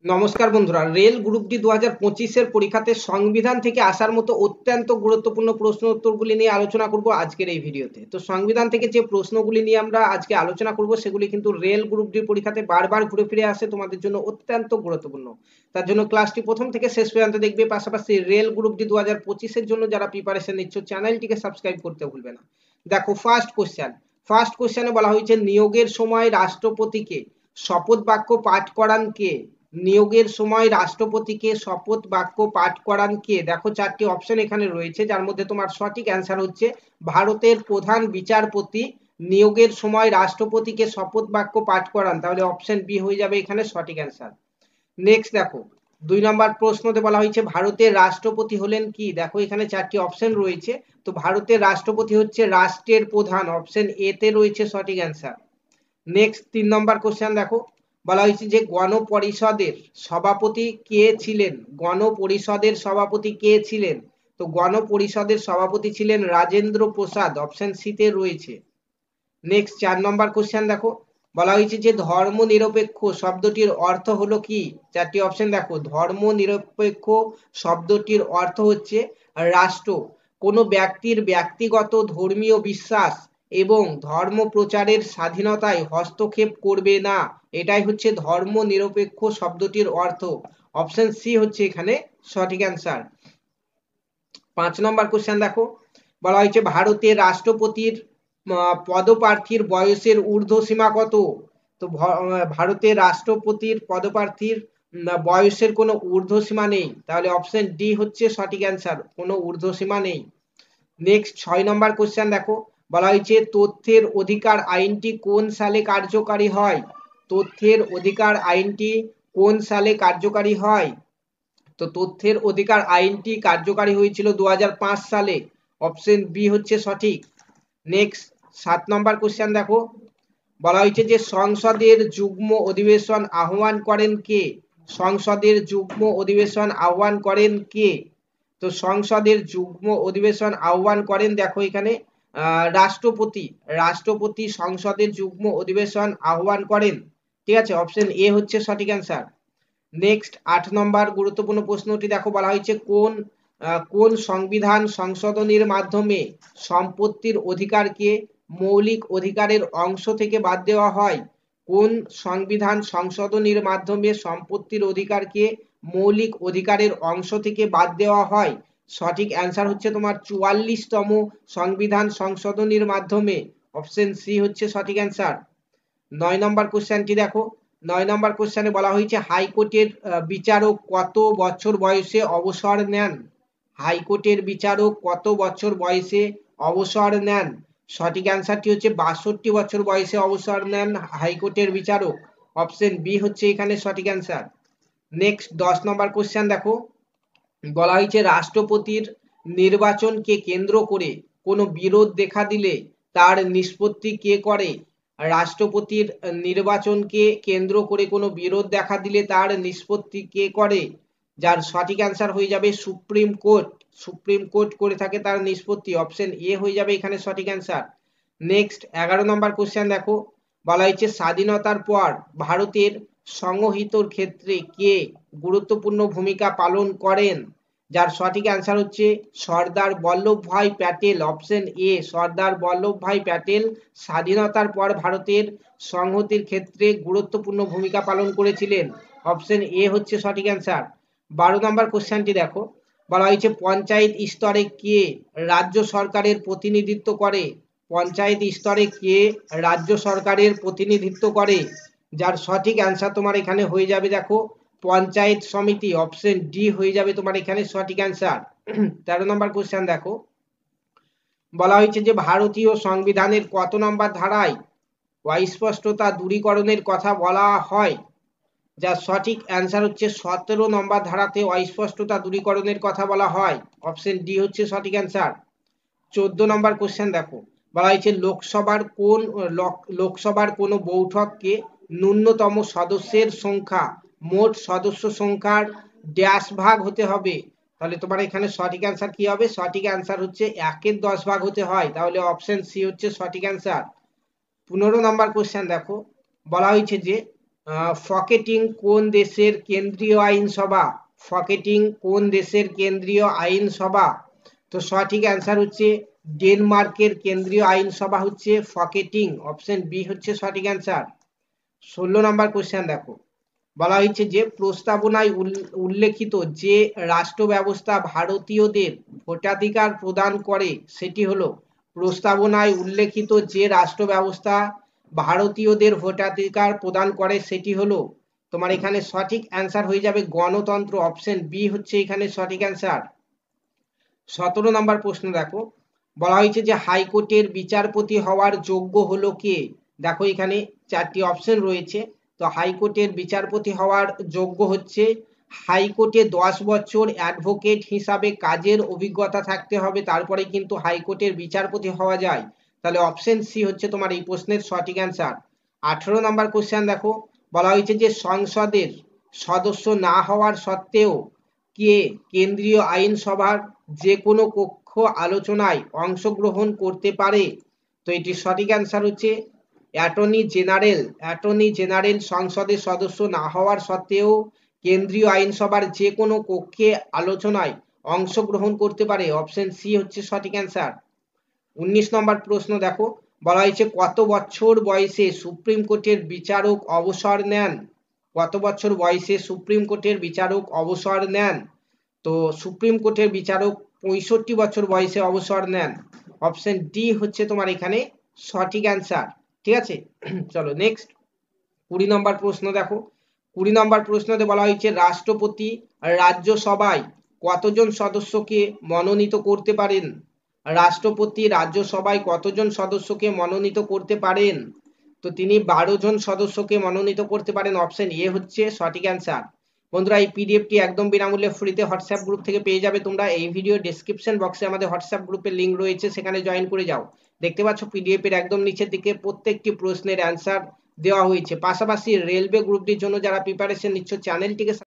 নমস্কার বন্ধুরা, rail group D 2025 পরীক্ষাতে সংবিধান থেকে আসার মতো অত্যন্ত গুরুত্বপূর্ণ প্রশ্ন উত্তরগুলি নিয়ে আলোচনা করব আজকের এই ভিডিওতে। তো সংবিধান থেকে যে প্রশ্নগুলি নিয়ে আমরা আজকে আলোচনা করব সেগুলি কিন্তু রেল গ্রুপ ডি পরীক্ষাতে বারবার ঘুরে ফিরে আসে, তোমাদের জন্য অত্যন্ত গুরুত্বপূর্ণ। তার জন্য ক্লাসটি প্রথম থেকে শেষ পর্যন্ত দেখবে। পাশাপাশি রেল গ্রুপ ডি 2025 জন্য যারা প্রিপারেশন নিচ্ছ চ্যানেলটিকে সাবস্ক্রাইব করতে ভুলবে না। দেখো ফার্স্ট কোশ্চেনে বলা হয়েছে নিয়োগের সময় রাষ্ট্রপতিকে শপথ বাক্য পাঠ করান কে? নিয়োগের সময় রাষ্ট্রপতিকে শপথ বাক্য পাঠ করান কে? দেখো চারটি অপশন এখানে রয়েছে, যার মধ্যে তোমার সঠিক অ্যান্সার হচ্ছে ভারতের প্রধান বিচারপতি নিয়োগের সময় রাষ্ট্রপতিকে শপথ বাক্য পাঠ করান। তাহলে অপশন বি হয়ে যাবে এখানে সঠিক অ্যান্সার। নেক্সট দেখো 2 নম্বর প্রশ্নতে বলা হয়েছে ভারতের রাষ্ট্রপতি হলেন কি? দেখো এখানে চারটি অপশন রয়েছে, তো ভারতের রাষ্ট্রপতি হচ্ছে রাষ্ট্রের প্রধান, অপশন এ তে রয়েছে সঠিক অ্যান্সার। নেক্সট 3 নম্বর কোশ্চেন দেখো, বলা হয়েছে যে গণপরিষদের সভাপতি কে ছিলেন? গণপরিষদের সভাপতি কে ছিলেন? তো গণপরিষদের সভাপতি ছিলেন রাজেন্দ্র প্রসাদ, অপশন সি তে রয়েছে। নেক্সট 4 নম্বর কোশ্চেন দেখো, বলা হয়েছে যে ধর্মনিরপেক্ষ শব্দটির অর্থ হলো কি? চারটি অপশন দেখো, ধর্মনিরপেক্ষ শব্দটির অর্থ হচ্ছে রাষ্ট্র কোনো ব্যক্তির ব্যক্তিগত ধর্মীয় বিশ্বাস এবং ধর্ম প্রচারের স্বাধীনতায় হস্তক্ষেপ করবে না, এটাই হচ্ছে ধর্মনিরপেক্ষ শব্দটির অর্থ। অপশন সি হচ্ছে এখানে সঠিক অ্যান্সার। 5 নম্বর কোশ্চেন দেখো, বলা হয়েছে ভারতের রাষ্ট্রপতির পদপ্রার্থীর বয়সের ঊর্ধ্বসীমা কত? তো ভারতের রাষ্ট্রপতির পদপ্রার্থীর বয়সের কোনো ঊর্ধ্বসীমা নেই, তাহলে অপশন ডি হচ্ছে সঠিক অ্যান্সার, কোনো ঊর্ধ্বসীমা নেই। নেক্সট 6 নম্বর কোশ্চেন দেখো, বলা হয়েছে তথ্যের অধিকার আইনটি কোন সালে কার্যকারী হয়? তথ্যের অধিকার আইনটি কোন সালে কার্যকারী হয়? তো তথ্যের অধিকার আইনটি কার্যকারী হয়েছিল 2005 সালে, অপশন বি হচ্ছে সঠিক। নেক্সট 7 নম্বর কোশ্চেন দেখো, বলা হয়েছে যে সংসদের যুগ্ম অধিবেশন আহ্বান করেন কে? সংসদের যুগ্ম অধিবেশন আহ্বান করেন কে? তো সংসদের যুগ্ম অধিবেশন আহ্বান করেন দেখো এখানে রাষ্ট্রপতি সংসদের যুগ্ম অধিবেশন আহ্বান করেন, ঠিক আছে, অপশন এ হচ্ছে সঠিক অ্যান্সার। নেক্সট 8 নম্বর গুরুত্বপূর্ণ প্রশ্নটি দেখো, বলা হয়েছে কোন সংবিধান সংশোধনীর মাধ্যমে সম্পত্তির অধিকারকে মৌলিক অধিকারের অংশ থেকে বাদ দেওয়া হয়? কোন সংবিধান সংশোধনীর মাধ্যমে সম্পত্তির অধিকারকে মৌলিক অধিকারের অংশ থেকে বাদ দেওয়া হয়? সঠিক অ্যান্সার হচ্ছে তোমার 44তম সংবিধান সংশোধনীর মাধ্যমে, অপশন সি হচ্ছে সঠিক অ্যান্সার। 9 নম্বর কোশ্চেনটি দেখো, 9 নম্বর কোশ্চেনে বলা হয়েছে হাইকোর্টের বিচারক কত বছর বয়সে অবসর নেন? হাইকোর্টের বিচারক কত বছর বয়সে অবসর নেন? সঠিক অ্যান্সারটি হচ্ছে 62 বছর বয়সে অবসর নেন হাইকোর্টের বিচারক, অপশন বি হচ্ছে এখানে সঠিক অ্যান্সার। নেক্সট 10 নম্বর কোশ্চেন দেখো, বলা হয়েছে রাষ্ট্রপতির নির্বাচনকে কেন্দ্র করে কোনো বিরোধ দেখা দিলে তার নিষ্পত্তি কে করে? রাষ্ট্রপতির নির্বাচনকে কেন্দ্র করে কোনো বিরোধ দেখা দিলে তার নিষ্পত্তি কে করে? যার সঠিক অ্যান্সার হয়ে যাবে সুপ্রিম কোর্ট, সুপ্রিম কোর্ট করে থাকে তার নিষ্পত্তি, অপশন এ হয়ে যাবে এখানে সঠিক অ্যান্সার। নেক্সট 11 নম্বর কোশ্চেন দেখো, বলা হয়েছে স্বাধীনতার পর ভারতের সংহিতর ক্ষেত্রে কে গুরুত্বপূর্ণ ভূমিকা পালন করেন? যার সঠিক অ্যান্সার হচ্ছে সর্দার বল্লভভাই প্যাটেল, অপশন এ সর্দার বল্লভভাই প্যাটেল স্বাধীনতার পর ভারতের সংহতির ক্ষেত্রে গুরুত্বপূর্ণ ভূমিকা পালন করেছিলেন, অপশন এ হচ্ছে সঠিক অ্যান্সার। 12 নম্বর কোশ্চেনটি দেখো, বলা হয়েছে পঞ্চায়েত স্তরে কে রাজ্য সরকারের প্রতিনিধিত্ব করে? পঞ্চায়েত স্তরে কে রাজ্য সরকারের প্রতিনিধিত্ব করে? যার সঠিক অ্যান্সার তোমার এখানে হয়ে যাবে দেখো পঞ্চায়েত সমিতি, অপশন ডি হয়ে যাবে তোমার এখানে সঠিক অ্যান্সার। 13 নম্বর কোশ্চেন দেখো, বলা হয়েছে যে ভারতীয় সংবিধানের কত নম্বর ধারায় অস্পষ্টতা দূরীকরণের কথা বলা হয়? যার সঠিক অ্যান্সার হচ্ছে 17 নম্বর ধারাতে অস্পষ্টতা দূরীকরণের কথা বলা হয়, অপশন ডি হচ্ছে সঠিক অ্যান্সার। 14 নম্বর কোশ্চেন দেখো, বলা হয়েছে লোকসভার কোন বৈঠককে ন্যূনতম সদস্যের সংখ্যা মোট সদস্য সংখ্যার ড্যাশ ভাগ হতে হবে? তাহলে তোমার এখানে সঠিক অ্যান্সার কি হবে? সঠিক অ্যান্সার হচ্ছে 1/10 ভাগ হতে হয়, তাহলে অপশন সি হচ্ছে সঠিক অ্যান্সার। 15 নম্বর কোশ্চেন দেখো, বলা হয়েছে যে ফকেটিং কোন দেশের কেন্দ্রীয় আইনসভা? ফকেটিং কোন দেশের কেন্দ্রীয় আইনসভা? তো সঠিক অ্যান্সার হচ্ছে ডেনমার্কের কেন্দ্রীয় আইনসভা হচ্ছে ফকেটিং, অপশন বি হচ্ছে সঠিক অ্যান্সার। 16 নম্বর কোশ্চেন দেখো, বলা হয়েছে যে প্রস্তাবনায় উল্লেখিত যে রাষ্ট্র ব্যবস্থা ভারতীয়দের ভোটাধিকার প্রদান করে সেটি হলো, প্রস্তাবনায় উল্লেখিত যে রাষ্ট্র ব্যবস্থা ভারতীয়দের ভোটাধিকার প্রদান করে সেটি হলো, তোমার এখানে সঠিক অ্যান্সার হয়ে যাবে গণতন্ত্র, অপশন বি হচ্ছে এখানে সঠিক অ্যান্সার। 17 নম্বর প্রশ্ন দেখো, বলা হয়েছে যে হাইকোর্টের বিচারপতি হওয়ার যোগ্য হলো কে? দেখো এখানে চারটি অপশন রয়েছে। তো হাইকোর্টের বিচারপতি হওয়ার যোগ্য হচ্ছে, হাইকোর্টে 10 বছর অ্যাডভোকেট হিসাবে কাজের অভিজ্ঞতা থাকতে হবে, তারপরে কিন্তু হাইকোর্টের বিচারপতি হওয়া যায়। তাহলে অপশন সি হচ্ছে তোমার এই প্রশ্নের সঠিক অ্যান্সার। 18 নম্বর কোশ্চেন দেখো, বলা হয়েছে যে সংসদের সদস্য না হওয়ার সত্ত্বেও কে কেন্দ্রীয় আইনসভার যে কোনো কক্ষ আলোচনায় অংশগ্রহণ করতে পারে? তো এটির সঠিক অ্যান্সার হচ্ছে অ্যাটর্নি জেনারেল। অ্যাটর্নি জেনারেল সংসদের সদস্য না হওয়ার সত্ত্বেও কেন্দ্রীয় আইনসভার যে কোনো কক্ষে আলোচনায় অংশগ্রহণ করতে পারে, অপশন সি হচ্ছে সঠিক অ্যান্সার। 19 নম্বর প্রশ্ন দেখো, বলা হয়েছে কত বছর বয়সে সুপ্রিম কোর্টের বিচারক অবসর নেন? কত বছর বয়সে সুপ্রিম কোর্টের বিচারক অবসর নেন? তো সুপ্রিম কোর্টের বিচারক 65 বছর বয়সে অবসর নেন, অপশন ডি হচ্ছে তোমার এখানে সঠিক অ্যান্সার। ঠিক আছে, চলো নেক্সট 20 নম্বর প্রশ্ন দেখো। 20 নম্বর প্রশ্নতে বলা হয়েছে রাষ্ট্রপতি রাজ্যসভায় কতজন সদস্যকে মনোনীত করতে পারেন? রাষ্ট্রপতি রাজ্যসভায় কতজন সদস্যকে মনোনীত করতে পারেন? তো তিনি 12 জন সদস্যকে মনোনীত করতে পারেন, অপশন এ হচ্ছে সঠিক অ্যান্সার। বন্ধুরা এই পিডিএফটি একদম বিনামূল্যে ফ্রিতে হোয়াটসঅ্যাপ গ্রুপ থেকে পেয়ে যাবে তোমরা। এই ভিডিও ডেসক্রিপশন বক্সে আমাদের হোয়াটসঅ্যাপ গ্রুপের লিঙ্ক রয়েছে, সেখানে জয়েন করে যাও। দেখতে পাচ্ছ পিডিএফ এর একদম নিচের দিকে প্রত্যেকটি প্রশ্নের অ্যান্সার দেওয়া হয়েছে। পাশাপাশি রেলওয়ে গ্রুপটির জন্য যারা প্রিপারেশন নিচ্ছ চ্যানেলটিকে